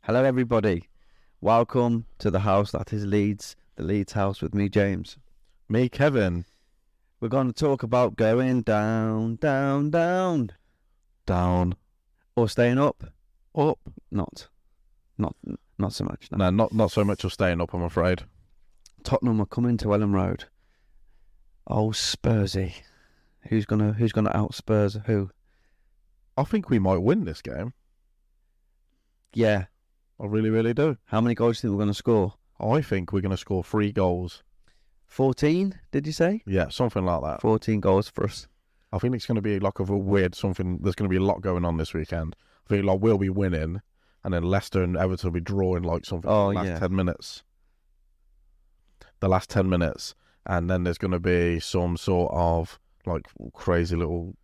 Hello, everybody. Welcome to the house that is Leeds, the Leeds house with me, James. Me, Kevin. We're going to talk about going down, down, down, Down. or staying up. Up. Not so much. No, not so much of staying up, I'm afraid. Tottenham are coming to Ellen Road. Oh, Spursy. Who's gonna out Spurs who? I think we might win this game. Yeah. I really, really do. How many goals do you think we're going to score? I think we're going to score 3 goals. 14, did you say? Yeah, something like that. 14 goals for us. I think it's going to be like a weird something. There's going to be a lot going on this weekend. I think like we'll be winning, and then Leicester and Everton will be drawing like something Oh, the last yeah. 10 minutes. The last 10 minutes. And then there's going to be some sort of like crazy little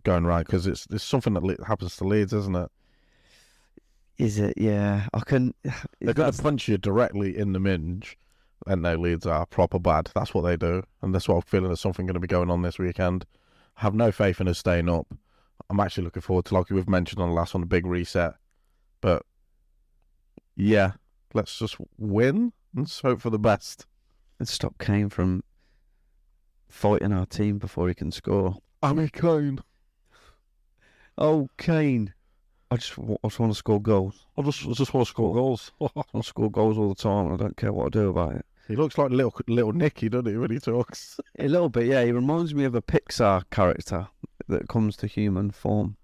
going around because it's something that happens to Leeds, isn't it? Is it? Yeah. They're going to punch you directly in the minge, and no, Leeds are proper bad. That's what they do, and that's what I'm feeling. There's something going to be going on this weekend. I have no faith in us staying up. I'm actually looking forward to, like we've mentioned on the last one, the big reset. But yeah, let's just win and just hope for the best. Let's stop Kane from fighting our team before he can score. I mean, Kane. Oh, Kane. I just want to score goals. I just want to score goals. I want to score goals all the time. I don't care what I do about it. He looks like little Nicky, doesn't he, when he talks? A little bit, yeah. He reminds me of a Pixar character that comes to human form.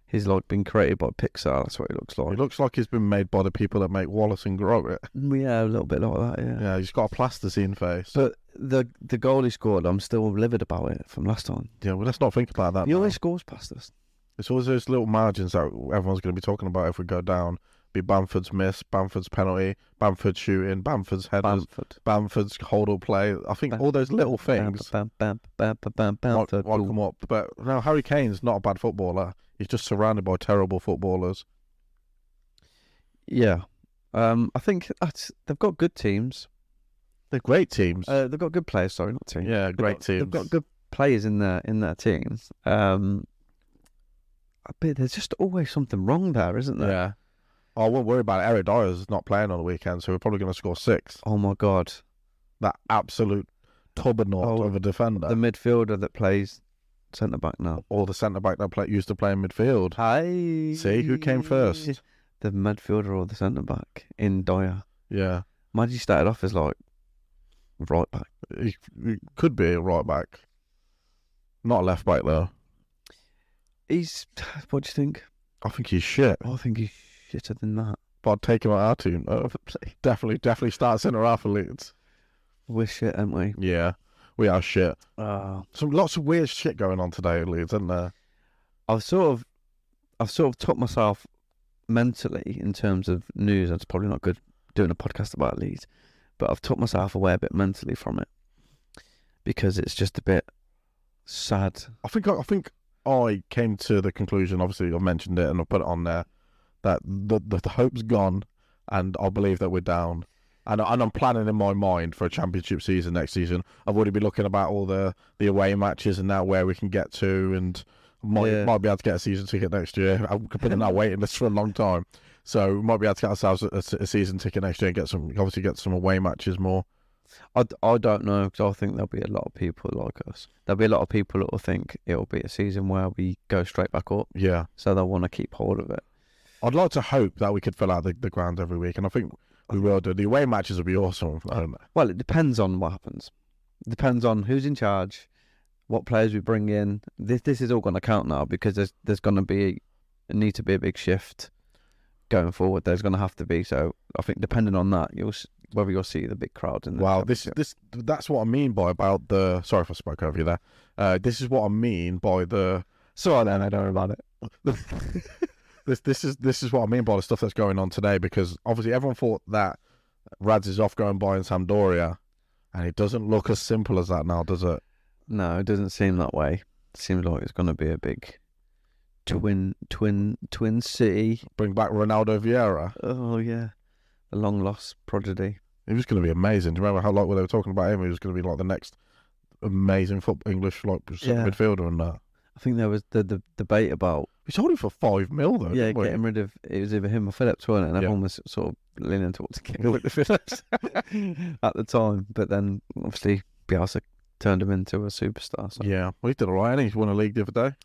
He's like been created by Pixar. That's what he looks like. He looks like he's been made by the people that make Wallace and Gromit. Yeah, a little bit like that, yeah. Yeah, he's got a plasticine face. But the goal he scored, I'm still livid about it from last time. Yeah, well, let's not think about that. He now. always scores past us. It's always those little margins that everyone's going to be talking about if we go down. Be Bamford's miss, Bamford's penalty, Bamford's shooting, Bamford's headers, Bamford's hold-up play. I think all those little things might come up. But no, Harry Kane's not a bad footballer. He's just surrounded by terrible footballers. Yeah. I think they've got good teams. They're great teams. They've got good players, sorry, not teams. Yeah, great teams. They've got good players in their teams. But there's just always something wrong there, isn't there? Yeah. Oh, I won't worry about it. Eric Dyer's not playing on the weekend, so we're probably going to score 6. Oh, my God. That absolute tubbernaut of a defender. The midfielder that plays centre-back now. Or the centre-back that used to play in midfield. Hi. See, who came first? The midfielder or the centre-back in Dyer. Yeah. Imagine he started off as like right-back. He could be a right-back. Not a left-back, though. What do you think? I think he's shit. I think he's shitter than that. But I'd take him out our team. Definitely start centre half for Leeds. We're shit, aren't we? Yeah, we are shit. Lots of weird shit going on today at Leeds, isn't there? I've sort of took myself mentally in terms of news. It's probably not good doing a podcast about Leeds, but I've took myself away a bit mentally from it because it's just a bit sad. I think I came to the conclusion, obviously I've mentioned it and I've put it on there, that the hope's gone and I believe that we're down. And I'm planning in my mind for a championship season next season. I've already been looking about all the away matches and now where we can get to, and might be able to get a season ticket next year. I've been in that waiting list for a long time. So we might be able to get ourselves a season ticket next year and get some away matches more. I don't know, because I think there'll be a lot of people like us. There'll be a lot of people that will think it'll be a season where we go straight back up. Yeah. So they'll want to keep hold of it. I'd like to hope that we could fill out the ground every week, and I think we will do. The away matches will be awesome. I don't know. Well, it depends on what happens. It depends on who's in charge, what players we bring in. This is all going to count now, because there's going to need to be a big shift going forward. There's going to have to be. So I think depending on that, whether you'll see the big crowds in the that's what I mean about the. Sorry if I spoke over you there. This is what I mean by the. Sorry, then I don't know about it. This is what I mean by the stuff that's going on today, because obviously everyone thought that Rads is off going buying Sampdoria, and it doesn't look as simple as that now, does it? No, it doesn't seem that way. It seems like it's going to be a big twin city. Bring back Ronaldo Vieira. Oh yeah, the long lost prodigy. He was going to be amazing. Do you remember how when they were talking about him? He was going to be like the next amazing English midfielder and that. I think there was the debate about We sold him for 5 mil though. yeah didn't we? getting rid of it was either him or Phillips, wasn't it? And Yeah. everyone was sort of leaning towards getting rid of Phillips at the time. But then obviously Bielsa turned him into a superstar. So Yeah, well, he did all right. And he's won a league the other day.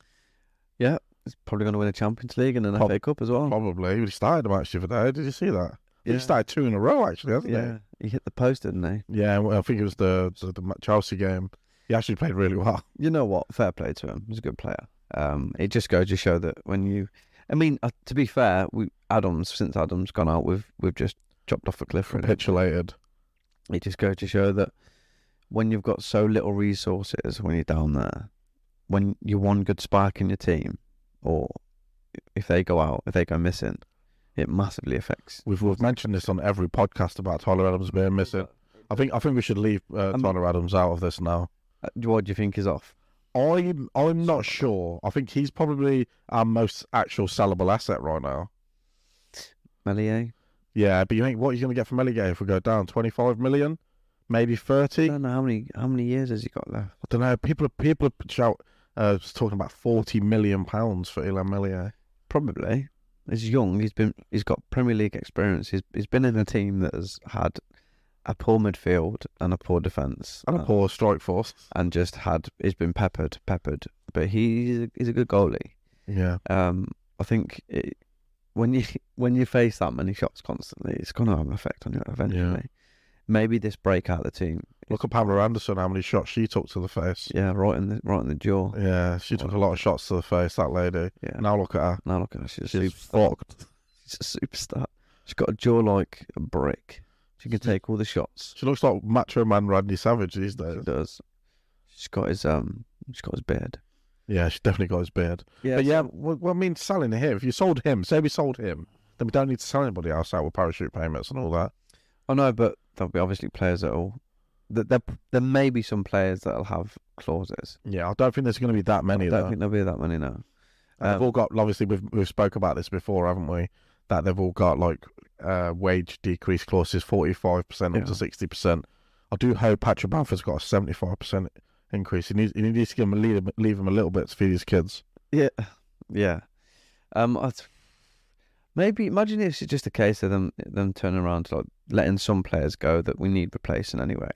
yeah, he's probably going to win a Champions League and an FA Cup as well. Probably. He started a match the other day. Did you see that? Yeah. He started 2 in a row actually, hasn't Yeah, he hit the post, didn't he? he? Yeah, well, I think it was the Chelsea game. He actually played really well. You know what? Fair play to him. He's a good player. It just goes to show that when you, I mean, to be fair, since Adams gone out, we've just chopped off a cliff. Really. Capitulated. It just goes to show that when you've got so little resources when you're down there, when you're one good spark in your team, or if they go out, if they go missing, it massively affects. We've mentioned this on every podcast about Tyler Adams being missing. I think we should leave Tyler Adams out of this now. What do you think is off? I'm not sure. I think he's probably our most actual sellable asset right now. Melier? Yeah, but you think what he's going to get from Melier if we go down? 25 million, maybe 30. I don't know how many years has he got left. I don't know. People are talking about 40 million pounds for Illan Melier. Probably. He's young. He's got Premier League experience. He's been in a team that has had a poor midfield and a poor defence And a poor strike force. and he's been peppered. But he's a good goalie. Yeah. I think when you face that many shots constantly, it's going to have an effect on you eventually. Yeah. Maybe this break out of the team. Look at Pamela Anderson, how many shots she took to the face. Yeah, right in the jaw. Yeah, she took a lot of shots to the face, that lady. Yeah. Now look at her. Now look at her. She's She's fucked. a superstar. She's got a jaw like a brick. She can take all the shots. She looks like Macho Man Randy Savage these She days. does. She's got his beard. Yeah, she's definitely got his beard. Yeah, But yeah, well, I mean, selling him. If you sold him, say we sold him, then we don't need to sell anybody else out with parachute payments and all that. I know, but there'll be obviously players there may be some players that'll have clauses. Yeah, I don't think there's going to be that many. I don't think there'll be that many now. And they've all got, obviously, we've spoke about this before, haven't we? That they've all got like wage decrease clauses, 45% up to 60%. I do hope Patrick Bamford's got a 75% increase. He needs to leave him a little bit to feed his kids. Yeah. Maybe imagine if it's just a case of them turning around to like letting some players go that we need replacing anyway,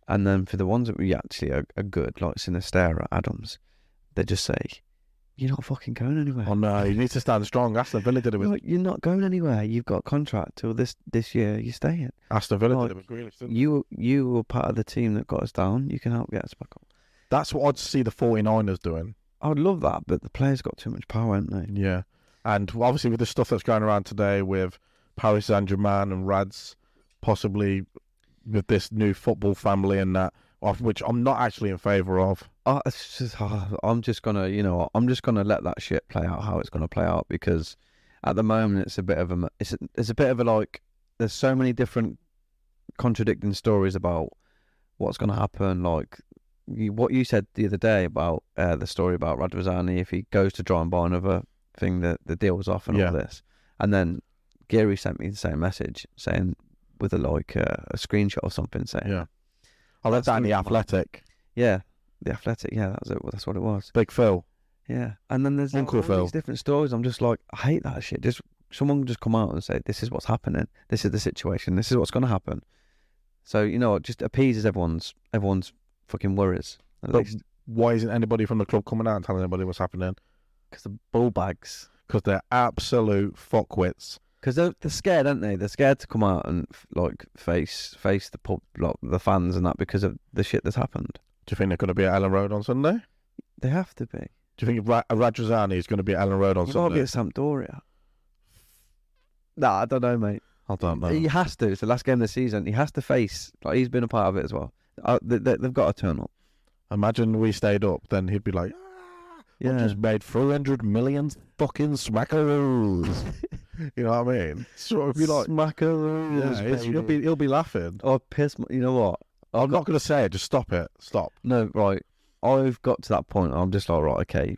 and then for the ones that we actually are good, like Sinisterra, Adams, they just say, "You're not fucking going anywhere." Oh no, you need to stand strong. Aston Villa did it with You're not going anywhere. You've got a contract till this year. You're staying. Aston Villa Like, did it with Grealish, didn't they? You were part of the team that got us down. You can help get us back up. That's what I'd see the 49ers doing. I would love that, but the players got too much power, haven't they? Yeah. And obviously with the stuff that's going around today with Paris Saint-Germain and Rads, possibly with this new football family and that, of which I'm not actually in favour of. I'm just gonna let that shit play out how it's gonna play out, because at the moment it's a bit of a like there's so many different contradicting stories about what's gonna happen. Like what you said the other day about the story about Radrizzani, if he goes to try and buy another thing, that the deal was off and all this, and then Geary sent me the same message saying with a screenshot or something saying I read that in The Athletic. The Athletic, that's what it was. Big Phil. Yeah, and then there's Uncle all Phil. these different stories. I'm just like, I hate that shit. Just someone just come out and say, this is what's happening, this is the situation, this is what's going to happen. So it just appeases everyone's fucking worries. At least. Why isn't anybody from the club coming out and telling anybody what's happening? Because the bull bags. Because they're absolute fuckwits. Because they're scared, aren't they? They're scared to come out and face the pub, the fans and that, because of the shit that's happened. Do you think they're going to be at Ellen Road on Sunday? They have to be. Do you think Radrizzani is going to be at Ellen Road on Sunday? Might be at Sampdoria. Nah, I don't know, mate. I don't know. He has to. It's the last game of the season. He has to face. He's been a part of it as well. They've got to turn up. Imagine we stayed up, then he'd be like, I just made 300 million fucking smackaroos. You know what I mean? So it'd be like smackaroos. Yeah, he'll be laughing. Oh, piss! You know what? I'm not going to say it. Just stop it. Stop. No, right. I've got to that point. I'm just like, right, okay,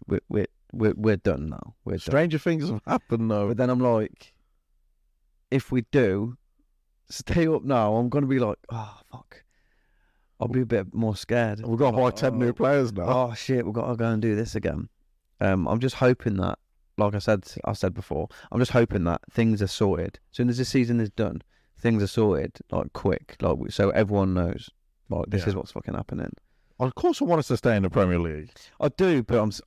we're done now. Stranger things have happened though. But then I'm like, if we do stay up now, I'm going to be like, oh fuck. I'll be a bit more scared. We've got to buy 10 new players now. Oh shit, we've got to go and do this again. I'm just hoping that, like I said before, I'm just hoping that things are sorted. As soon as this season is done, things are sorted, like, quick, like, so everyone knows, like, this is what's fucking happening. Of course, I want us to stay in the Premier League. I do, but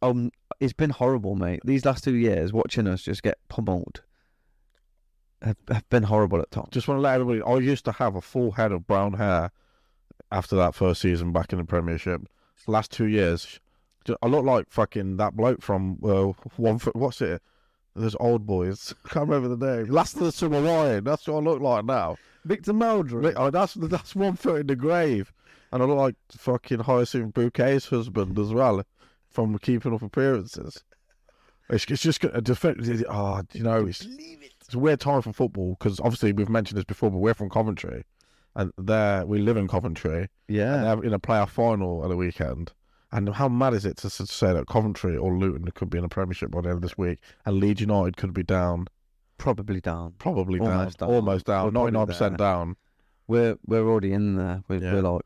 it's been horrible, mate. These last 2 years, watching us just get pummeled have been horrible at times. Just want to let everybody. I used to have a full head of brown hair after that first season back in the Premiership. The last 2 years, I look like fucking that bloke from what's it? Those old boys. I can't remember the name. Last of the Summer Wine. That's what I look like now. Victor Meldrew. Oh, that's 1 foot in the grave, and I look like fucking Hyacinth Bouquet's husband as well, from Keeping Up Appearances. It's just it's a weird time for football because obviously we've mentioned this before, but we're from Coventry, and we live in Coventry. Yeah. And they're in a playoff final at the weekend. And how mad is it to say that Coventry or Luton could be in a Premiership by the end of this week, and Leeds United could be down? Probably down. Almost down. 99% down. We're already in there. We're like,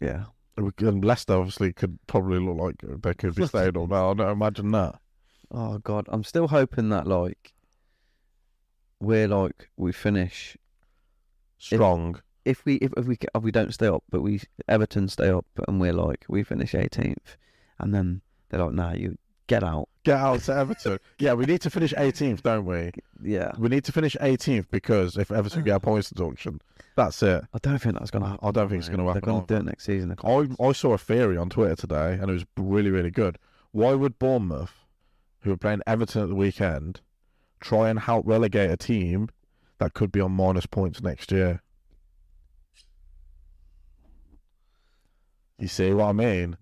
yeah. And Leicester obviously could probably look like they could be staying on now. I don't imagine that. Oh God, I'm still hoping that we finish strong. If we don't stay up, but Everton stay up, and we finish 18th, and then they're like, nah, you get out To Everton. Yeah, we need to finish 18th, don't we? Yeah, we need to finish 18th because if Everton get a points deduction, that's it. I don't think that's gonna happen. I don't think it's gonna happen. They're gonna do it next season. I saw a theory on Twitter today, and it was really, really good. Why would Bournemouth, who are playing Everton at the weekend, try and help relegate a team that could be on minus points next year? You see what I mean?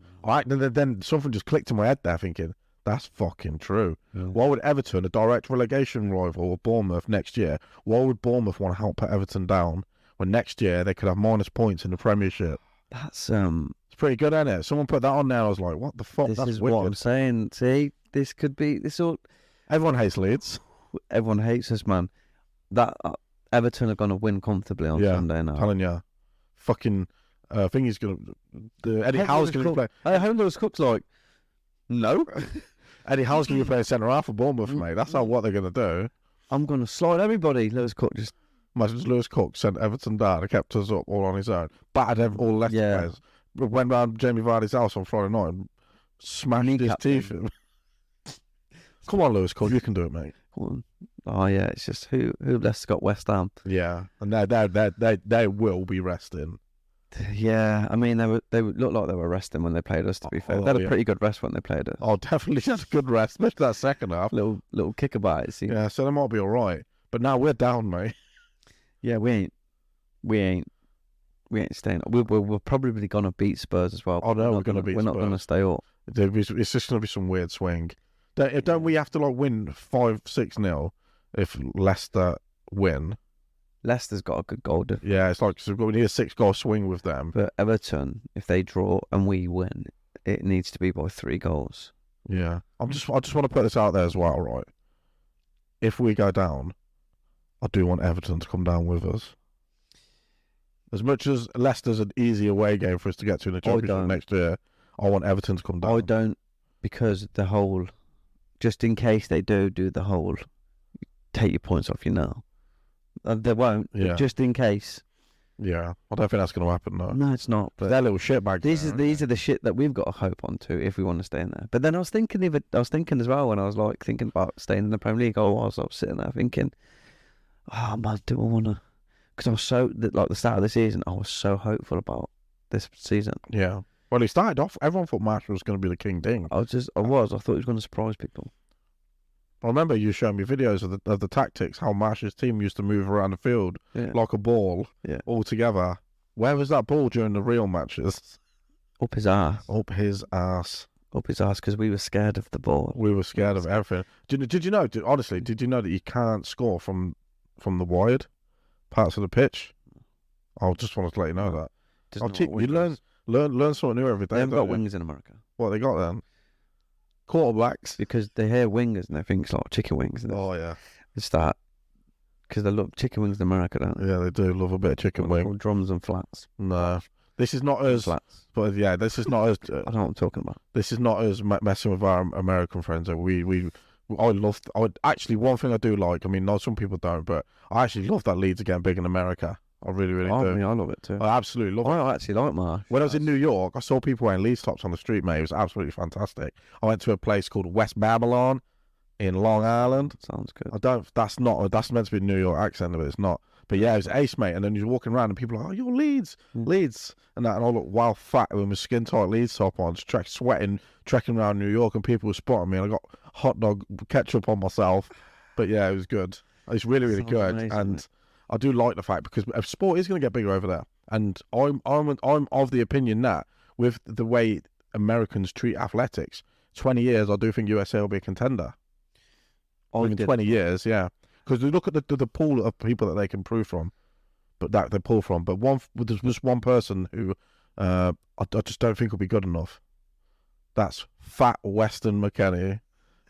Then something just clicked in my head there, thinking, that's fucking true. Yeah. Why would Everton, a direct relegation rival of Bournemouth next year, why would Bournemouth want to help put Everton down when next year they could have minus points in the Premiership? That's it's pretty good, isn't it? Someone put that on there, and I was like, what the fuck? This is wicked. What I'm saying. See, this could be this all. Everyone hates Leeds. Everyone hates us, man. That Everton are going to win comfortably on Sunday now. I'm telling you, fucking. I think he's going to. Eddie Howe's going to play. I hope Lewis Cook's like, no. Eddie Howe's going to be playing centre half for Bournemouth, mate. That's not what they're going to do. I'm going to slide everybody. Lewis Cook just. Imagine Lewis Cook sent Everton down and kept us up all on his own. Battered all the Leicester players. Went round Jamie Vardy's house on Friday night and smashed his teeth in. Come on, Lewis Cook, you can do it, mate. Oh yeah, it's just who Leicester got West Ham. Yeah, and they will be resting. Yeah, I mean they looked like they were resting when they played us. To be fair, they had a pretty good rest when they played us. Oh, definitely had a good rest, especially that second half. Little kickabout. Yeah, so they might be all right. But now we're down, mate. Yeah, we ain't staying up. We're probably gonna beat Spurs as well. Oh no, we're gonna beat Spurs. We're not gonna stay up. It's just gonna be some weird swing. Don't we have to win 5-6-0 if Leicester win? Leicester's got a good goal difference. Yeah, it's so we need a 6-goal swing with them. But Everton, if they draw and we win, it needs to be by 3 goals. Yeah, I just want to put this out there as well, right? If we go down, I do want Everton to come down with us. As much as Leicester's an easy away game for us to get to in the Championship next year, I want Everton to come down. I don't, because the whole, just in case they do the whole, take your points off you now. They won't, just in case. Yeah, I don't think that's going to happen, though. No, it's not. But they're little shitbags. These are the shit that we've got to hope on to if we want to stay in there. But then I was thinking as well when I was thinking about staying in the Premier League. I was sitting there thinking, oh man, do I want to? Because I was so the start of the season, I was so hopeful about this season. Yeah. Well, he started off. Everyone thought Marshall was going to be the king ding. I thought he was going to surprise people. I remember you showing me videos of the tactics, how Marsh's team used to move around the field like a ball, all together. Where was that ball during the real matches? Up his ass. Up his ass. Up his ass, because we were scared of the ball. We were scared of everything. Did you know? Honestly, did you know that you can't score from the wide parts of the pitch? I just wanted to let you know that. You learn something new every day. They haven't got wings in America. What they got then? Quarterbacks, because they hear wingers and they think it's like chicken wings. Oh yeah, it's that because they love chicken wings in America, don't they? Yeah, they do love a bit of chicken wing. Drums and flats. No, This is not us. Flats. But yeah, this is not us. I don't know what I'm talking about. This is not us messing with our American friends. Actually, one thing I do like, I mean, not some people don't, but I actually love that Leeds are getting big in America. I really, really I do. mean, I love it too. I absolutely love it. I actually like Marsh. When I was in New York, I saw people wearing Leeds tops on the street, mate. It was absolutely fantastic. I went to a place called West Babylon in Long Island. Sounds good. That's meant to be a New York accent, but it's not. But yeah, it was ace, mate. And then you're walking around and people are like, oh, you're Leeds. And I look wild fat with my skin tight Leeds top on, sweating, trekking around New York, and people were spotting me. And I got hot dog ketchup on myself. But yeah, it was good. It's really, really good. Amazing, and mate. I do like the fact, because sport is going to get bigger over there. And I'm of the opinion that with the way Americans treat athletics, 20 years, I do think USA will be a contender. Within 20 years, yeah. Because you look at the pool of people that they can prove from, but that they pull from. But there's just one person who I just don't think will be good enough. That's fat Weston McKennie.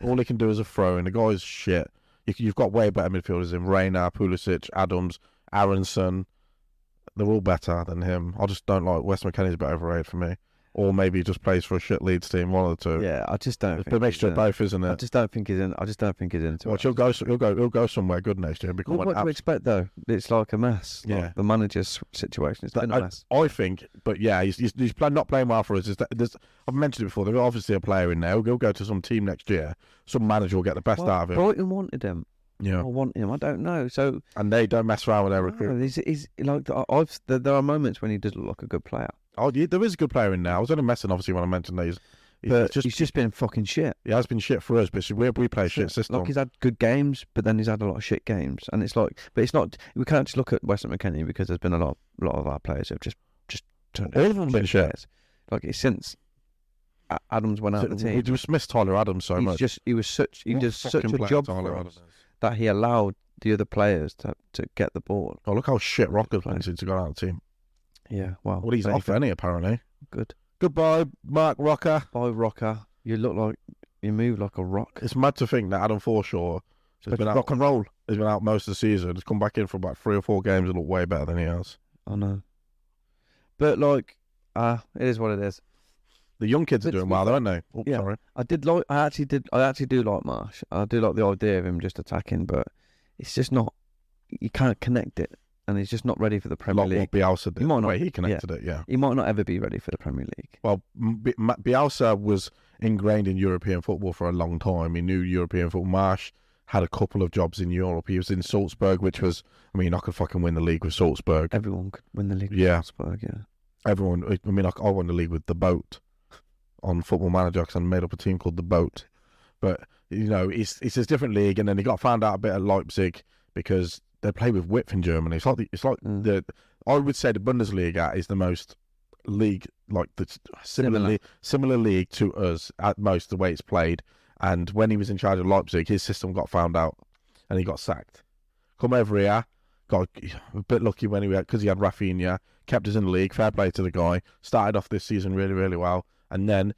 All he can do is a throw, and the guy's shit. You've got way better midfielders in Reina, Pulisic, Adams, Aronson. They're all better than him. I just don't like Weston McKennie's a bit overrated for me. Or maybe he just plays for a shit Leeds team, one of the two. Yeah, I just don't. It's a mixture of both, isn't it? I just don't think he's in. I just don't think he's into Well, it. he'll go somewhere good next year. What do you expect though? It's like a mess. Yeah. Like the manager's situation. It's been a mess. I think, but yeah, he's not playing well for us. I've mentioned it before. There's obviously a player in there. He'll go to some team next year. Some manager will get the best out of him. Brighton wanted him. Yeah, I want him. I don't know. So and they don't mess around with their recruitment. he's like there are moments when he does look like a good player. Oh, yeah, there is a good player in there. I was only messing, obviously, when I mentioned that he's just been fucking shit. He has been shit for us, but we play a shit system. Like he's had good games, but then he's had a lot of shit games, and it's like, but it's not. We can't just look at Weston McKennie because there's been a lot of our players have just turned all of them been shit. Players. Like it's since Adams went out of the team. We dismissed Tyler Adams so much. He does such a job for us that he allowed the other players to get the ball. Oh, look how shit Rocker's playing since he got out of the team. Yeah, well, he's off, isn't he, apparently? Good. Goodbye, Mark Rocker. Bye, Rocker. You look like you move like a rock. It's mad to think that Adam Forshaw has been out, rock and roll. He's been out most of the season. He's come back in for about 3 or 4 games and look way better than he has. I know. But like, it is what it is. The young kids are doing well, aren't they? Oh, yeah. Sorry. I actually do like Marsh. I do like the idea of him just attacking, but it's just not. You can't connect it. And he's just not ready for the Premier League. What Bielsa did. He might not, he connected it, yeah. He might not ever be ready for the Premier League. Well, Bielsa was ingrained in European football for a long time. He knew European football. Marsh had a couple of jobs in Europe. He was in Salzburg, which was, I mean, I could fucking win the league with Salzburg. Everyone could win the league with Salzburg, yeah. Everyone, I mean, I won the league with the Boat on Football Manager because I made up a team called the Boat. But, you know, it's a different league. And then he got found out a bit at Leipzig because they play with width in Germany. I would say the Bundesliga is the most league, like the similar league to us at most, the way it's played. And when he was in charge of Leipzig, his system got found out and he got sacked. Come over here, got a bit lucky when because he had Rafinha, kept us in the league. Fair play to the guy. Started off this season really, really well, and then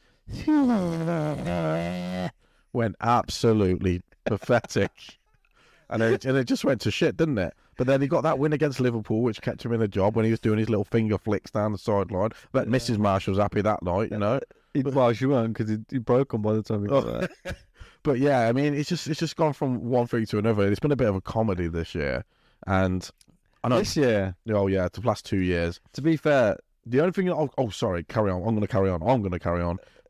went absolutely pathetic. And it just went to shit, didn't it? But then he got that win against Liverpool, which kept him in a job when he was doing his little finger flicks down the sideline. But Mrs. Marshall was happy that night, you know. Well, she won't because he broke him by the time he got there. But yeah, I mean, it's just gone from one thing to another. It's been a bit of a comedy this year, and I know this year. Oh yeah, the last 2 years. To be fair, the only thing. Sorry, carry on. I'm going to carry on.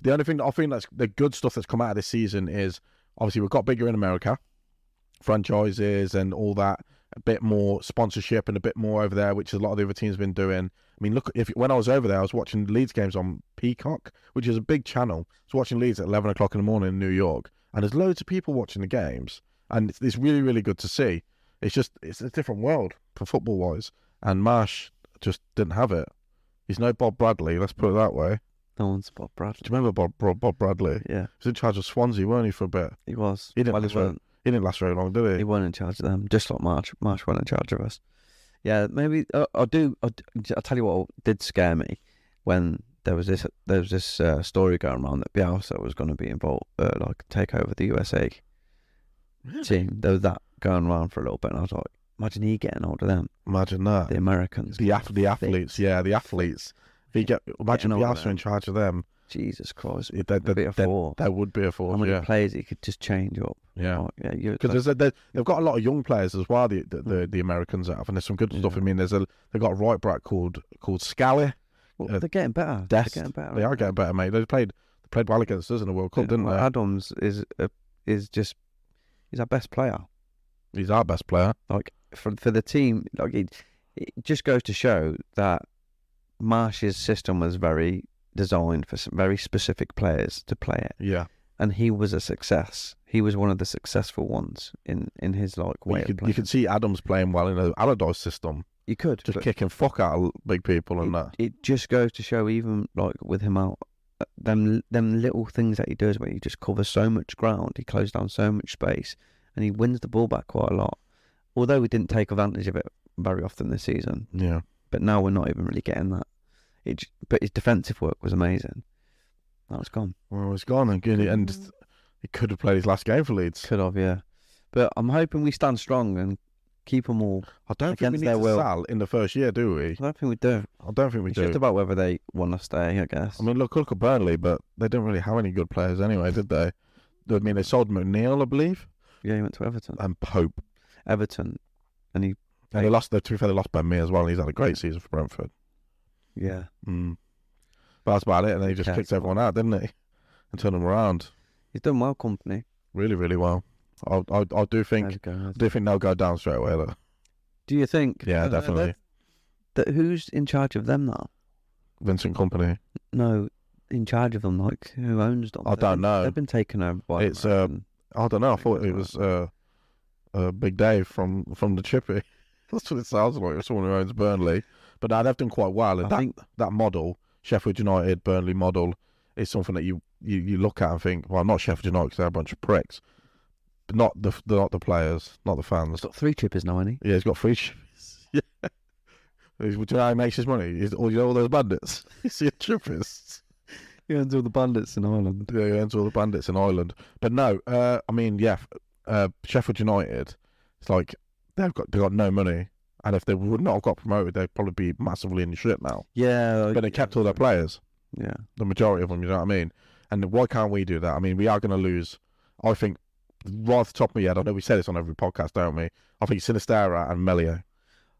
The only thing that I think that's the good stuff that's come out of this season is obviously we've got bigger in America. Franchises and all that, a bit more sponsorship and a bit more over there, which a lot of the other teams have been doing. I mean, look, when I was over there, I was watching Leeds games on Peacock, which is a big channel. I was watching Leeds at 11 o'clock in the morning in New York, and there's loads of people watching the games, and it's really, really good to see. It's a different world for football-wise, and Marsh just didn't have it. He's no Bob Bradley, let's put it that way. No one's Bob Bradley. Do you remember Bob Bradley? Yeah. He was in charge of Swansea, weren't he, for a bit? He was. He didn't last very long, did he? He wasn't in charge of them, just like Marsh. Marsh wasn't in charge of us. Yeah, maybe I'll tell you what did scare me when there was this story going around that Bielsa was going to be involved, like take over the USA team. There was that going around for a little bit, and I was like, imagine he getting hold of them. Imagine that. The Americans, the athletes, yeah, the athletes. Imagine on Bielsa there. in charge of them. Jesus Christ, There'd be a force. There would be a force. How many Yeah, players he could just change up? yeah. Oh, yeah, Because they've got a lot of young players as well. The Americans have, and there's some good stuff. I mean, they've got a right back called Scally. well, they're getting better. Dest. They're getting better. They are getting better, mate. They played well against us in the World Cup, didn't they? Adams is he's our best player. He's our best player. Like for the team, like it just goes to show that Marsh's system was very designed for some very specific players to play it. Yeah, and he was a success. He was one of the successful ones in his like way of playing. You could see Adams playing well in an Allardyce system. You could just kicking fuck out of big people and that. It just goes to show, even like with him out, them little things that he does where he just covers so much ground, he closes down so much space, and he wins the ball back quite a lot. Although we didn't take advantage of it very often this season. Yeah. But now we're not even really getting that. But his defensive work was amazing. That was gone. Well, it's gone, and he could have played his last game for Leeds. Could have, yeah. But I'm hoping we stand strong and keep them all. I don't think we need to sell in the first year, do we? I don't think we do. I don't think we do. It's just about whether they want to stay, I guess. I mean, look at Burnley, but they didn't really have any good players anyway, did they? I mean, they sold McNeil, I believe. Yeah, he went to Everton. And Pope. Everton. And they lost, to be fair, they lost by me as well, and he's had a great season for Brentford. Yeah. But that's about it, and then he just kicked everyone out, didn't he? And turned them around. He's done well, company. Really, really well. I do think they'll go down straight away, though. Do you think? Yeah, definitely. Who's in charge of them now? Vincent Kompany. No, in charge of them, like who owns them? I don't know. They've been taken over by. It's I don't know. I thought it was Big Dave from the Chippy. That's what it sounds like. Someone who owns Burnley, but now they've done quite well. And I think that model, Sheffield United Burnley model, is something that you look at and think, well, not Sheffield United because they're a bunch of pricks, but not the players, not the fans. He's got 3 chippers now, hasn't he? Yeah, he's got 3 chippers. Yeah. Do you know how he makes his money? All those bandits. You see chippers. He owns all the bandits in Ireland. Yeah, he owns all the bandits in Ireland. But no, I mean, yeah, Sheffield United, it's like they've got no money, and if they would not have got promoted, they'd probably be massively in the shit now. Yeah, but they kept all their players. Yeah, the majority of them. You know what I mean? And why can't we do that? I mean, we are going to lose. I think right off the top of my head, I know we say this on every podcast, don't we? I think Sinistera and Melia.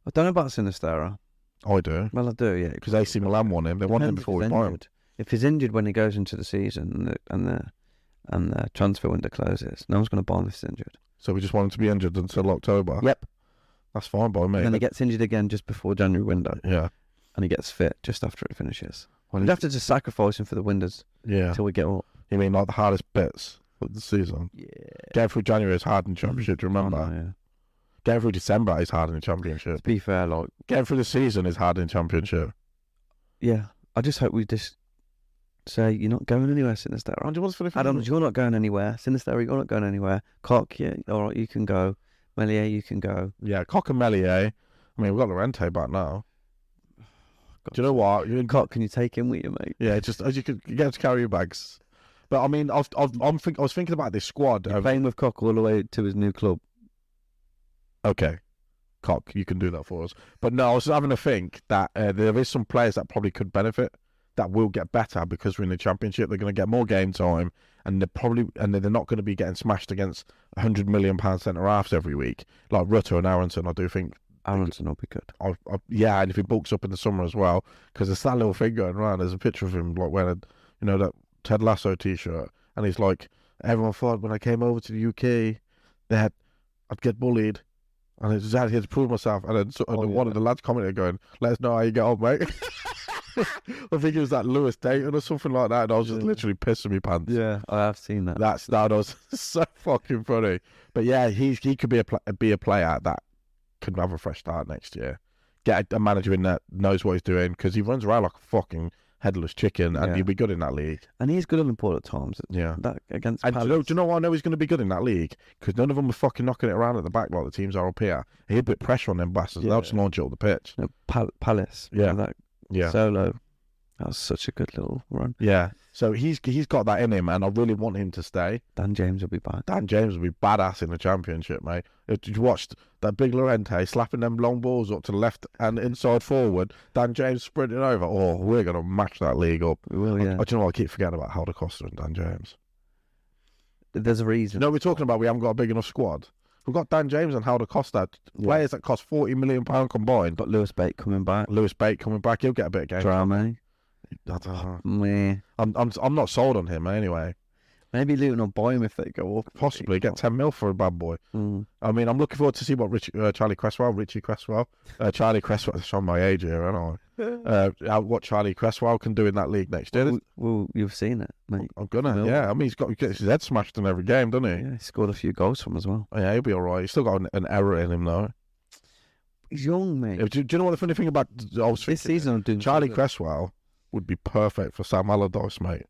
I don't know about Sinistera. I do. Well, I do, yeah. Because AC Milan won him. They won him before we buy him. If he's injured when he goes into the season and the transfer window closes, no one's going to buy him if he's injured. So we just want him to be injured until October? Yep. That's fine by me. And then he gets injured again just before January window. Yeah. And he gets fit just after it finishes. We'd have to just sacrifice him for the windows. Yeah. Until we get up. You mean like the hardest bits of the season? Yeah. Getting through January is hard in the Championship, do you remember? Oh, no, yeah. Getting through December is hard in the Championship. To be fair, like... Getting through the season is hard in the Championship. Yeah. I just hope we just say, you're not going anywhere, Sinistera. Adams, you're not going anywhere. Sinistera, you're not going anywhere. Cock, yeah, all right, you can go. Melier, you can go. Yeah, Cock and Melier. I mean, we've got Llorente back now. Do you know what? Cock, can you take him with you, mate? Yeah, just as you get to carry your bags. But I mean, I was thinking about this squad. You're playing with Cock all the way to his new club. Okay, Cock, you can do that for us. But no, I was having to think that there is some players that probably could benefit, that will get better because we're in the Championship. They're going to get more game time, and they're not going to be getting smashed against £100 million centre halves every week like Rutter and Aronson. I do think Aronson will be good. Yeah, and if he bulks up in the summer as well, because there's that little thing going around. There's a picture of him like wearing that Ted Lasso T-shirt, and he's like, everyone thought when I came over to the UK that I'd get bullied. And I just had to prove myself. And then one of the lads commented going, let us know how you get on, mate. I think it was that Lewis Dayton or something like that. And I was just literally pissing my pants. Yeah, I have seen that. That was so fucking funny. But yeah, he could be a player that could have a fresh start next year. Get a manager in that knows what he's doing, because he runs around like a fucking headless chicken, and he'll be good in that league. And he's good on important times. Yeah. That against and Palace. do you know why I know he's going to be good in that league? Because none of them are fucking knocking it around at the back like the teams are up here. He'll put pressure on them bastards. They'll just launch it up the pitch. Palace. Yeah. Solo. That was such a good little run. Yeah. So he's got that in him, and I really want him to stay. Dan James will be back. Dan James will be badass in the Championship, mate. If you watched that big Llorente slapping them long balls up to the left and inside forward, Dan James sprinting over. Oh, we're going to match that league up. We will, yeah. Do you know what? I keep forgetting about Helder Costa and Dan James. There's a reason. No, we're talking about we haven't got a big enough squad. We've got Dan James and Helder Costa, players that cost £40 million combined. Got Lewis Bate coming back. Lewis Bate coming back, he'll get a bit of game. Dramé. I don't know. Meh. I'm not sold on him anyway. Maybe Luton will buy him if they go up. Possibly get 10 mil for a bad boy. I mean, I'm looking forward to see what Charlie Cresswell, Charlie Cresswell, it's on my age here, aren't I? What Charlie Cresswell can do in that league next year. Well, you've seen it, mate. I'm gonna, yeah. I mean, he gets his head smashed in every game, doesn't he? Yeah, he scored a few goals from as well. Oh, yeah, he'll be all right. He's still got an error in him though. He's young, mate. Do you know what the funny thing about This season? I'm doing Charlie Cresswell would be perfect for Sam Allardyce, mate.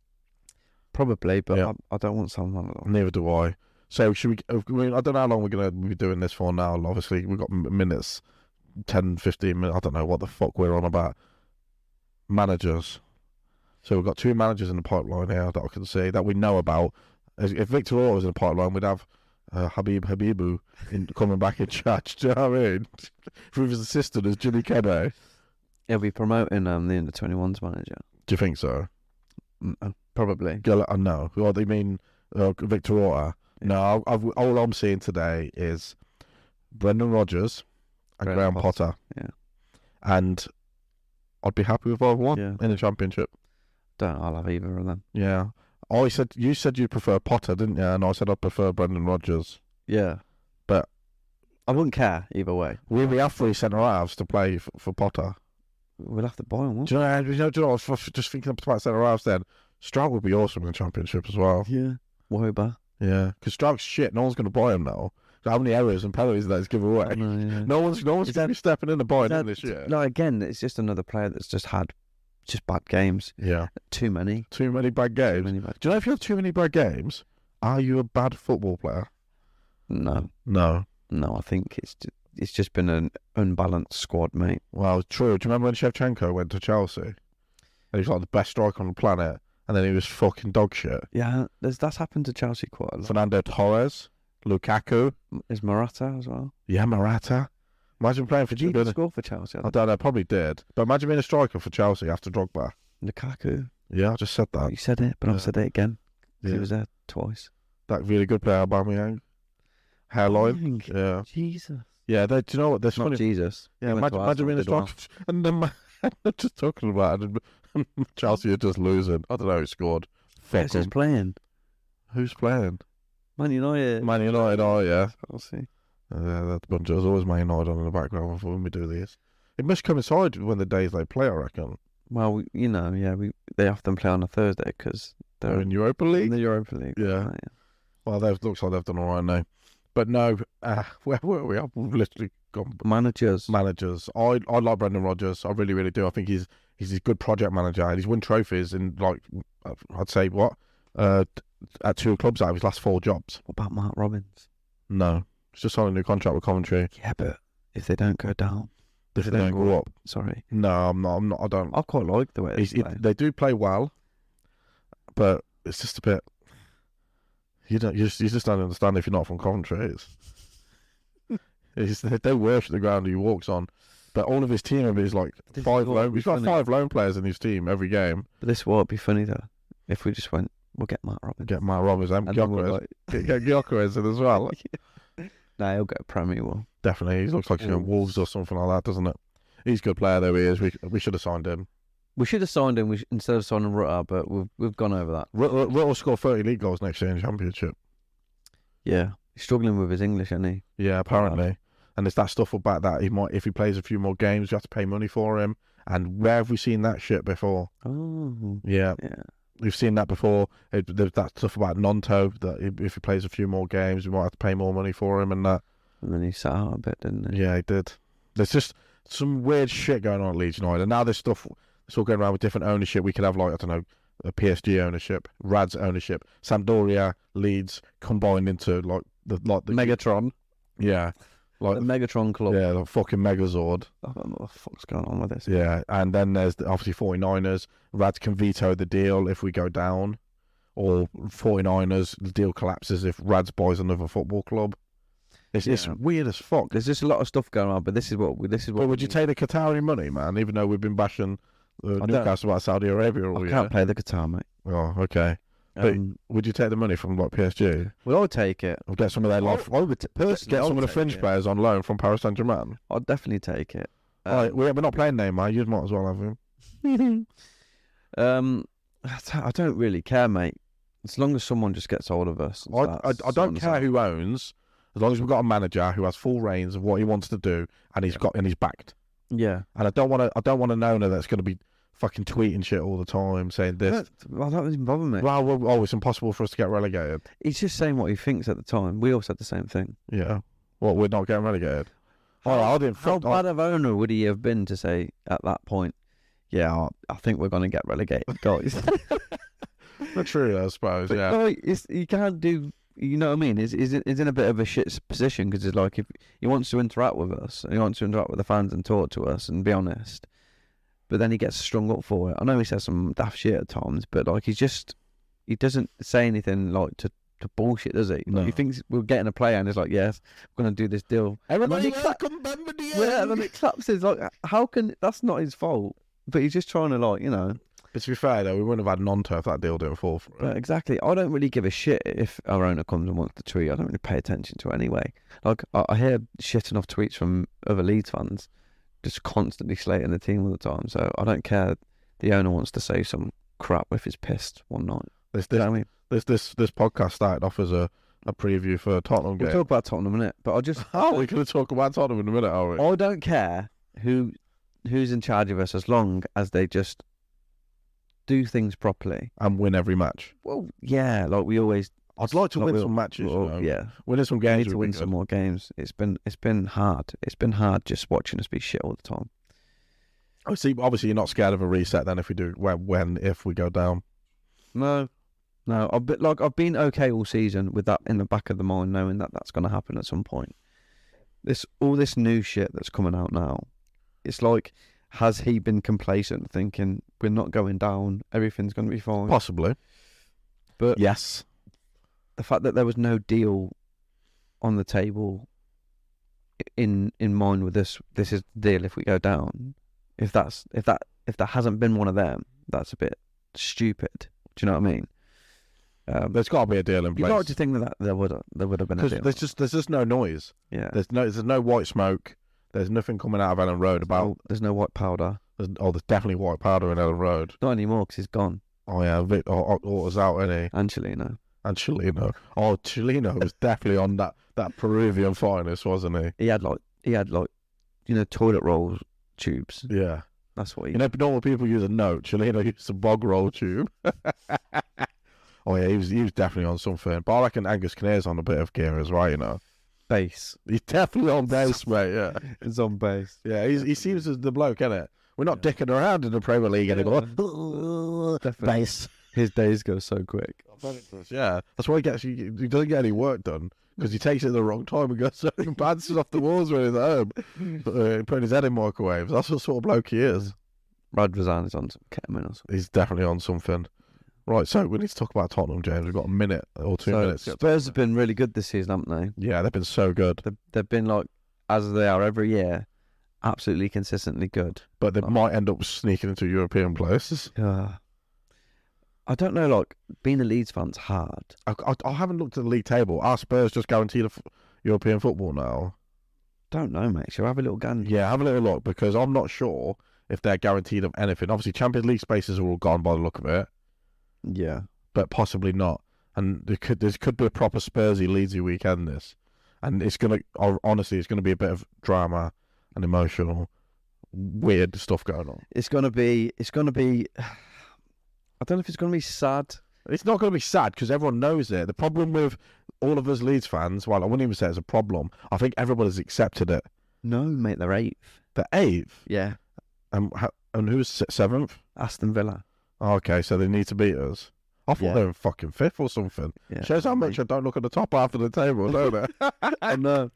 Probably, but Yeah. I don't want someone like that. Neither do I. So should we? I mean, I don't know how long we're going to be doing this for now. Obviously, we've got minutes, 10, 15 minutes. I don't know what the fuck we're on about. Managers. So we've got 2 managers in the pipeline here that I can see that we know about. If Victor Orr was in the pipeline, we'd have Habibu coming back in charge. Do you know what I mean? With his assistant as Jimmy Kebe. He'll be promoting the under-21s manager. Do you think so? Probably. No. What do you mean, Victor Orr? Yeah. No, all I'm seeing today is Brendan Rodgers and Graham Potter. Yeah. And I'd be happy with either one in the Championship. I'll have either of them. Yeah. You said you'd prefer Potter, didn't you? And I said I'd prefer Brendan Rodgers. Yeah. But I wouldn't care either way. Will we have 3 centre-halves to play for Potter? We'll have to buy them, won't Do you know, I was just thinking about centre-halves then. Stroud would be awesome in the Championship as well. Yeah. Woba. Yeah. Because Stroud's shit. No one's going to buy him now. How many errors and penalties that he's given away? No one's going to be stepping in and buying him this year. No, again, it's just another player that's just had bad games. Yeah. Too many. Too many bad games. Do you know if you have too many bad games, are you a bad football player? No. No. No, I think it's just been an unbalanced squad, mate. Well, true. Do you remember when Shevchenko went to Chelsea? And he was like the best striker on the planet, and then he was fucking dog shit. Yeah, that's happened to Chelsea quite a lot. Fernando Torres, Lukaku. Is Morata as well? Yeah, Morata. Imagine playing for Did he score for Chelsea? I don't know, probably did. But imagine being a striker for Chelsea after Drogba. Lukaku. Yeah, I just said that. You said it, but I've said it again. Yeah. He was there twice. That really good player, Aubameyang. Hairline. Yeah. Jesus. Yeah, do you know what? There's Not funny. Jesus. Yeah, imagine being a striker. And then I'm just talking about it. And Chelsea are just losing. I don't know who scored. Fuck who's playing? Who's playing? Man United. Man United, yeah. I'll see. That bunch there's always Man United on in the background when we do these. It must coincide when the days they play, I reckon. Well, they often play on a Thursday because they're in Europa League. In the Europa League. Yeah. Well, looks like they've done all right now. But no, where were we? We've literally gone. Managers. I like Brendan Rodgers. I really, really do. I think he's a good project manager. And he's won trophies in, like, I'd say, at 2 clubs out of his last 4 jobs. What about Mark Robbins? No. He's just signed a new contract with Coventry. Yeah, but if they don't go down. If they don't go up. Sorry. No, I'm not. I don't. I quite like the way they do play well, but it's just a bit. You just don't understand if you're not from Coventry. They worship the ground he walks on, but all of his team is like 5 loan. He's got 5 loan players in his team every game. But this would be funny though if we just went. We'll get Mark Robbins. Get Mark Robbins and Gyökeres. Get Gyökeres in as well. No, he'll get a Premier one. Definitely, he looks like Wolves or something like that, doesn't it? He's a good player though. He is. We should have signed him. We should have signed him instead of signing Rutter, but we've gone over that. Rutter will score 30 league goals next year in the Championship. Yeah, he's struggling with his English, isn't he? Yeah, apparently. And there's that stuff about that. He might, if he plays a few more games, you have to pay money for him. And where have we seen that shit before? Oh, yeah. We've seen that before. There's that stuff about Nonto, that if he plays a few more games, we might have to pay more money for him and that. And then he sat out a bit, didn't he? Yeah, he did. There's just some weird shit going on at Leeds United. And now there's stuff, it's all going around with different ownership. We could have, like, I don't know, a PSG ownership, Rad's ownership, Sampdoria, Leeds combined into, like the Megatron. Yeah. Like, the Megatron Club. yeah, the fucking Megazord. I don't know what the fuck's going on with this. Yeah, and then there's obviously 49ers. Rads can veto the deal if we go down, or 49ers, the deal collapses if Rads buys another football club. It's weird as fuck. There's just a lot of stuff going on, but this is what. But would you take the Qatari money, man? Even though we've been bashing Newcastle about Saudi Arabia all I year. can't play the guitar, mate. Oh, okay. But would you take the money from like PSG? Well, I would take it. Or get some of their Personally, get some of the fringe players on loan from Paris Saint-Germain. I'd definitely take it. Right, we're not playing Neymar. You might as well have him. I don't really care, mate. As long as someone just gets hold of us. I don't care who owns, as long as we've got a manager who has full reins of what he wants to do, and he's backed. Yeah. And I don't want an owner that's going to be fucking tweeting shit all the time, saying this. That doesn't bother me. Well, it's impossible for us to get relegated. He's just saying what he thinks at the time. We all said the same thing. Yeah. Well, we're not getting relegated. How bad of owner would he have been to say at that point, yeah, I think we're going to get relegated, guys? Not true, I suppose, but yeah. No, he can't do, you know what I mean? He's in a bit of a shit position because it's like if he wants to interact with us and he wants to interact with the fans and talk to us and be honest, but then he gets strung up for it. I know he says some daft shit at times, but like he doesn't say anything like to bullshit, does he? Like, No. he thinks we're getting a player and it's like, yes, we're going to do this deal. Everybody welcome and then it collapses. Like, how can, that's not his fault, but he's just trying to like, you know. But to be fair though, we wouldn't have had non-turf if that deal didn't fall for it. But exactly. I don't really give a shit if our owner comes and wants to tweet. I don't really pay attention to it anyway. Like, I hear shit enough tweets from other Leeds fans just constantly slating the team all the time. So I don't care. The owner wants to say some crap if he's pissed one night. You know what I mean? This podcast started off as a preview for Tottenham game. We'll talk about Tottenham in a minute, but I just... Oh, we're going to talk about Tottenham in a minute, are we? I don't care who's in charge of us as long as they just do things properly. And win every match. Well, yeah, like we always... I'd like to win some matches, you know? Yeah. Winning some We games. need to win some more games. It's been hard. It's been hard just watching us be shit all the time. Oh, see, obviously you're not scared of a reset then if we do, if we go down. No. I've been okay all season with that in the back of the mind, knowing that that's going to happen at some point. All this new shit that's coming out now, it's like, has he been complacent, thinking we're not going down, everything's going to be fine? Possibly, but yes, the fact that there was no deal on the table in mind with this is the deal if we go down. If that hasn't been one of them, that's a bit stupid. Do you know what I mean? There's got to be a deal in place. You'd like to think that there would have been a deal. There's just no noise. Yeah. There's no white smoke. There's nothing coming out of Ellen Road about. There's no white powder. There's definitely white powder in Ellen Road. Not anymore because he's gone. Oh yeah, Otto's out, isn't he? And Chelino. And Chelino. Oh, Chelino was definitely on that Peruvian finest, wasn't he? He had toilet roll tubes. Yeah. That's what he... You know, normal people use a note. Chelino used a bog roll tube. Oh yeah, he was definitely on something. But I reckon Angus Kinnear's on a bit of gear as well, you know. Base. He's definitely on base, mate, yeah. He's on base. Yeah, he seems as the bloke, innit? We're not dicking around in the Premier League anymore. Definitely. Base. His days go so quick. Yeah, that's why he doesn't get any work done, because he takes it at the wrong time and goes bounces off the walls when he's at home, putting his head in microwaves. That's what sort of bloke he is. Radvazan is on some ketamine or something. He's definitely on something. Right, so we need to talk about Tottenham, James. We've got a minute or 2 minutes. Spurs have been really good this season, haven't they? Yeah, they've been so good. They've been like, as they are every year, absolutely consistently good. But they might end up sneaking into European places. I don't know, like, being a Leeds fan's hard. I haven't looked at the league table. Are Spurs just guaranteed European football now? Don't know, mate. Shall I have a little gander? Yeah, have a little look, because I'm not sure if they're guaranteed of anything. Obviously, Champions League spaces are all gone by the look of it. Yeah. But possibly not. And there could be a proper Spursy Leedsy weekend, this. And it's going to, honestly, it's going to be a bit of drama and emotional, weird stuff going on. It's going to be, I don't know if it's going to be sad. It's not going to be sad because everyone knows it. The problem with all of us Leeds fans, well, I wouldn't even say it's a problem. I think everybody's accepted it. No, mate, they're 8th. The 8th? Yeah. And who's 7th? Aston Villa. Oh, okay, so they need to beat us. I thought they were fucking 5th or something. Yeah. Shows how much I don't look at the top half of the table, don't I? I know.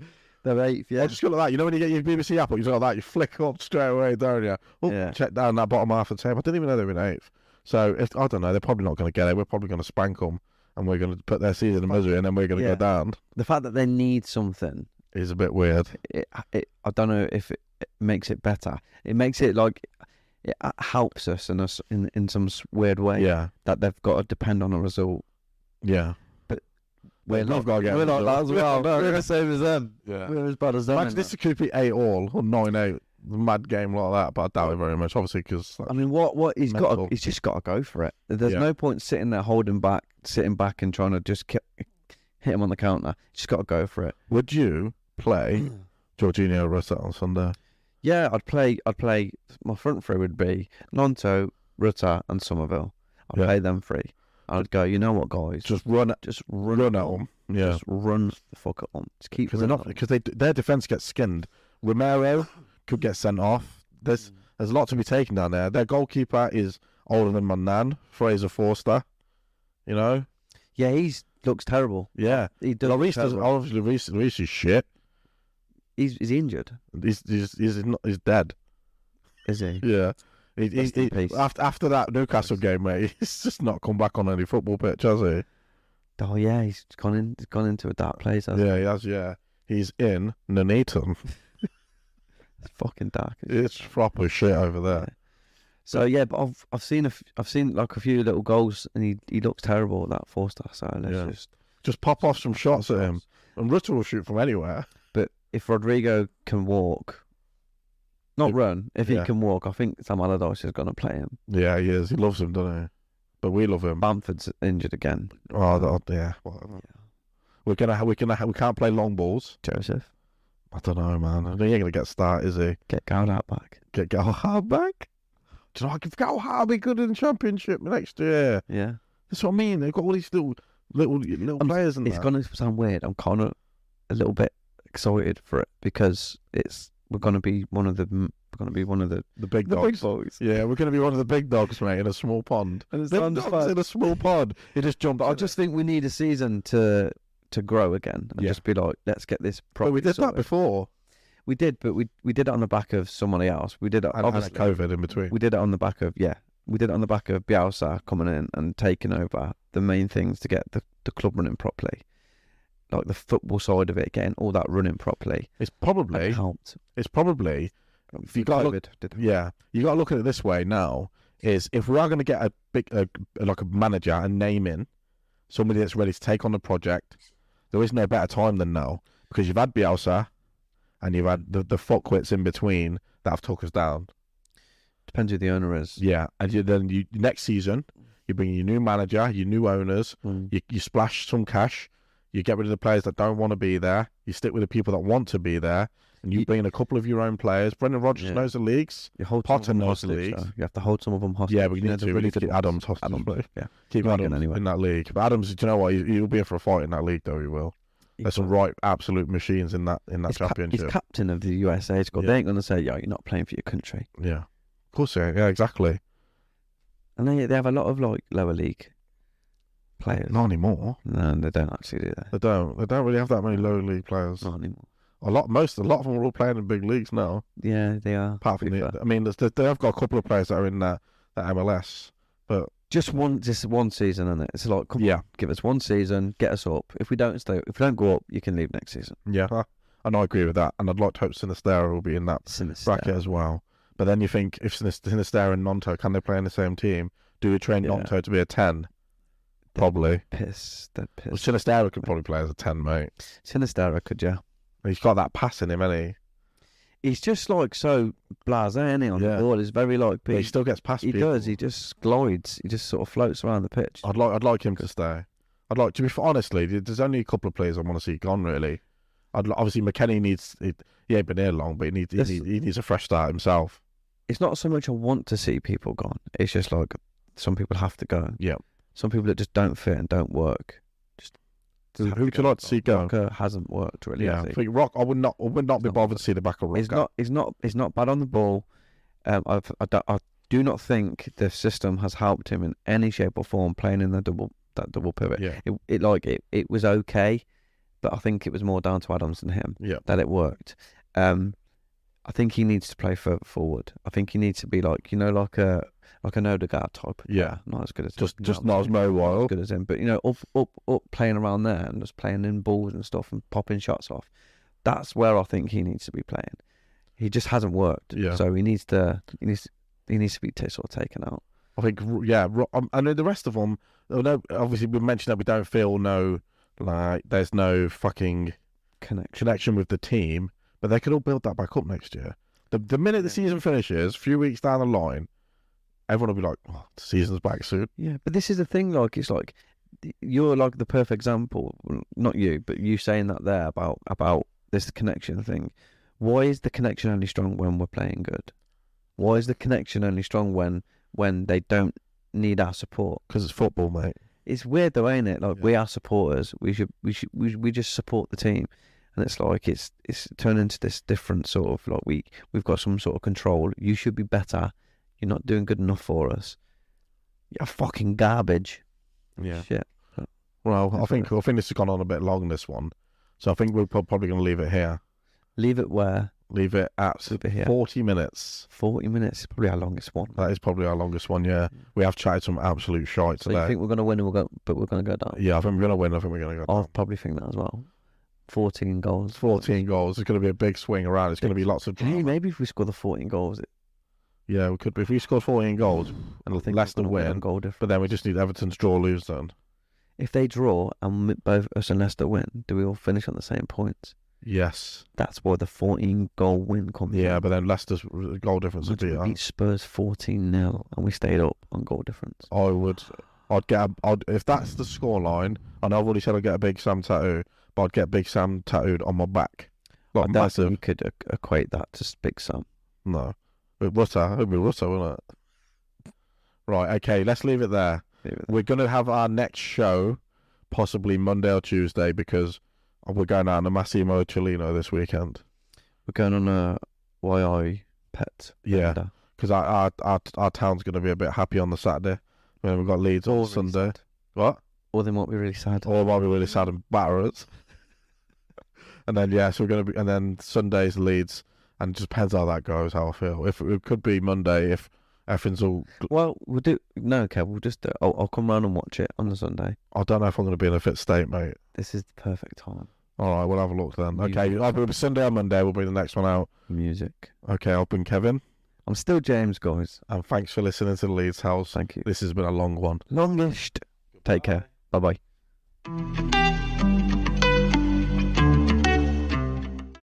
They're 8th, yeah. I just got like that. You know when you get your BBC app, you just got that. You flick up straight away, don't you? Oh, Yeah. check down that bottom half of the table. I didn't even know they were in 8th. So if I don't know, they're probably not going to get it. We're probably going to spank them, and we're going to put their season in misery, and then we're going to go down. The fact that they need something is a bit weird. I don't know if it makes it better. It makes it like it helps us in some weird way. Yeah, that they've got to depend on a result. Yeah, but we're not got to get. We're not that as well. We're the same as them. Yeah, we're as bad as them. Imagine this could be 8-8 or 9-8. Mad game like that, but I doubt it very much. Obviously, because I mean, what he's got, he's just got to go for it. There's no point sitting there sitting back and trying to just hit him on the counter. Just got to go for it. Would you play Jorginho Rutter on Sunday? Yeah, I'd play. My front three would be Nonto, Rutter, and Somerville. I'd play them three. I'd go. You know what, guys? Just run at them. Yeah, just run the fuck at them. Just keep because their defense gets skinned. Romero could get sent off. There's a lot to be taken down there. Their goalkeeper is older than my nan, Fraser Forster. You know? Yeah, he looks terrible. Yeah, he does. Obviously, Reece is shit. He's injured. He's dead. Is he? Yeah. After that Newcastle game, mate, he's just not come back on any football pitch, has he? Oh yeah, he's gone into a dark place. Hasn't he has. Yeah, he's in Nuneaton. It's fucking dark. It's proper shit over there. Yeah. So yeah, but I've seen like a few little goals, and he looks terrible at that Forster. So let's just pop off some shots at him, and Rutter will shoot from anywhere. But if Rodrigo can walk, run, if he can walk, I think Sam Allardyce is going to play him. Yeah, he is. He loves him, doesn't he? But we love him. Bamford's injured again. Oh, yeah. Whatever. We can't play long balls. Joseph. I don't know, man. He ain't gonna get started, is he? Get Gallagher back. Get Gallagher back. Do you know? If Gallagher be good in the Championship next year. Yeah. That's what I mean. They've got all these little players in there. It's gonna sound weird. I'm kind of a little bit excited for it because we're gonna be one of the big dogs. Yeah, we're gonna be one of the big dogs, mate, in a small pond. And it's in a small pond. He just jumped. I just think we need a season to grow again and just be like, let's get this properly. But we did that before. We did, but we did it on the back of somebody else. We did it obviously COVID in between. We did it on the back of Bielsa coming in and taking over the main things to get the club running properly, like the football side of it, getting all that running properly. It's probably helped. It's probably if you got to look, you got to look at it this way now. Is if we are going to get a big like a manager and name in somebody that's ready to take on the project, there is no better time than now because you've had Bielsa. And you've had the fuckwits in between that have took us down. Depends who the owner is. Yeah, and then next season you bring your new manager, your new owners. You splash some cash. You get rid of the players that don't want to be there. You stick with the people that want to be there, and you bring in a couple of your own players. Brendan Rodgers knows the leagues. Potter knows the leagues. You have to hold some of them hostage. Yeah, but you need to really keep Adams hostage. Keep Adams anyway. in that league. But Adams, do you know what? He'll be in for a fight in that league, though. He will. There's some right absolute machines in that championship. He's captain of the USA squad. They ain't going to say, "Yo, you're not playing for your country." Yeah, of course they ain't. Yeah, exactly. And they have a lot of like lower league players. Not anymore. No, they don't actually do that. They don't. They don't really have that many lower league players. Not anymore. A lot of them are all playing in big leagues now. Yeah, they are. Apart from I mean, they have got a couple of players that are in that MLS, but. Just one season, isn't it? It's like, come on, give us one season, get us up. If we don't go up, you can leave next season. Yeah, and I agree with that. And I'd like to hope Sinistera will be in that bracket as well. But then you think, if Sinistera and Nonto, can they play in the same team? Do we train Nonto to be a 10? Probably. They're pissed. Well, Sinistera could probably play as a 10, mate. Sinistera could, yeah. He's got that pass in him, hasn't he? He's just like so blasé, isn't he, on the ball? He's very like big. He still gets past people. He does. He just glides. He just sort of floats around the pitch. I'd like him to stay. I'd like to be honestly. There's only a couple of players I want to see gone. Really, obviously McKennie needs. He ain't been here long, but he needs a fresh start himself. It's not so much I want to see people gone. It's just like some people have to go. Yeah. Some people that just don't fit and don't work. Who would you like to see go? Rocker hasn't worked really. Yeah, I think Rock. I would not be bothered to see the back of Rock. He's not bad on the ball. I do not think the system has helped him in any shape or form playing in that double pivot. Yeah. It was okay, but I think it was more down to Adams than him Yeah. that it worked. I think he needs to play further forward. I think he needs to be like an Odegaard type. Yeah. Not as good as Just him, not as not mobile. as good as him, but up playing around there and just playing in balls and stuff and popping shots off. That's where I think he needs to be playing. He just hasn't worked. Yeah. So he needs to be sort of taken out. I think, yeah. I know the rest of them. Obviously, we mentioned that we don't feel there's no fucking connection with the team, but they could all build that back up next year. The minute the season finishes, a few weeks down the line, everyone will be like, "Oh, the season's back soon." Yeah, but this is the thing. Like, it's like you're like the perfect example. Not you, but you saying that there about this connection thing. Why is the connection only strong when we're playing good? Why is the connection only strong when they don't need our support? Because it's football, mate. It's weird though, ain't it? Like, Yeah. we are supporters. We just support the team, and it's like it's turned into this different sort of like we've got some sort of control. You should be better. You're not doing good enough for us. You're fucking garbage. Yeah. Shit. Well, I think Definitely. this has gone on a bit long, this one. So I think we're probably going to leave it here. Leave it where? Leave it at Leave it here. 40 minutes. 40 minutes is probably our longest one. That is probably our longest one, yeah. We have chatted some absolute shite So today. you think we're going to win but we're going to go down? Yeah, I think we're going to win. I think we're going to go I down. probably think that as well. 14 goals. 14 goals. It's going to be a big swing around. It's going to be lots of Hey, drama. maybe if we score the 14 goals, Yeah, we could be. If we scored 14 goals I and think Leicester we're gonna win, goal difference. but then we just need Everton to draw or lose then. If they draw and both us and Leicester win, do we all finish on the same points? Yes. That's why the 14 goal win comes Yeah, from. but then Leicester's goal difference would Imagine be... we beat Spurs 14-0 and we stayed up on goal difference. If that's the scoreline, and I've already said I'd get a Big Sam tattoo, but I'd get Big Sam tattooed on my back. I Like don't think massive. you could equate that to Big Sam. No. With Rutter. It'd be Rutter, wouldn't it? Right, okay, let's leave it there. We're going to have our next show possibly Monday or Tuesday because we're going out on a Massimo Cellino this weekend. We're going on a YI pet. Yeah. bender. Because our town's going to be a bit happy on the Saturday. Then we've got Leeds on Or Sunday. really sad. What? Or they might be really sad. Or it might be really sad and batter us. And then, yeah, so we're going to be... And then Sunday's Leeds. And it just depends how that goes, how I feel. If it could be Monday if everything's all... Well, we'll do... No, Kev, we'll just do it. I'll come round and watch it on the Sunday. I don't know if I'm going to be in a fit state, mate. This is the perfect time. All right, we'll have a look then. Okay, Music. either Sunday or Monday, we'll bring the next one out. Music. Okay, I've been Kevin. I'm still James, guys. And thanks for listening to the Leeds House. Thank you. This has been a long one. Longest. Take care. Bye-bye.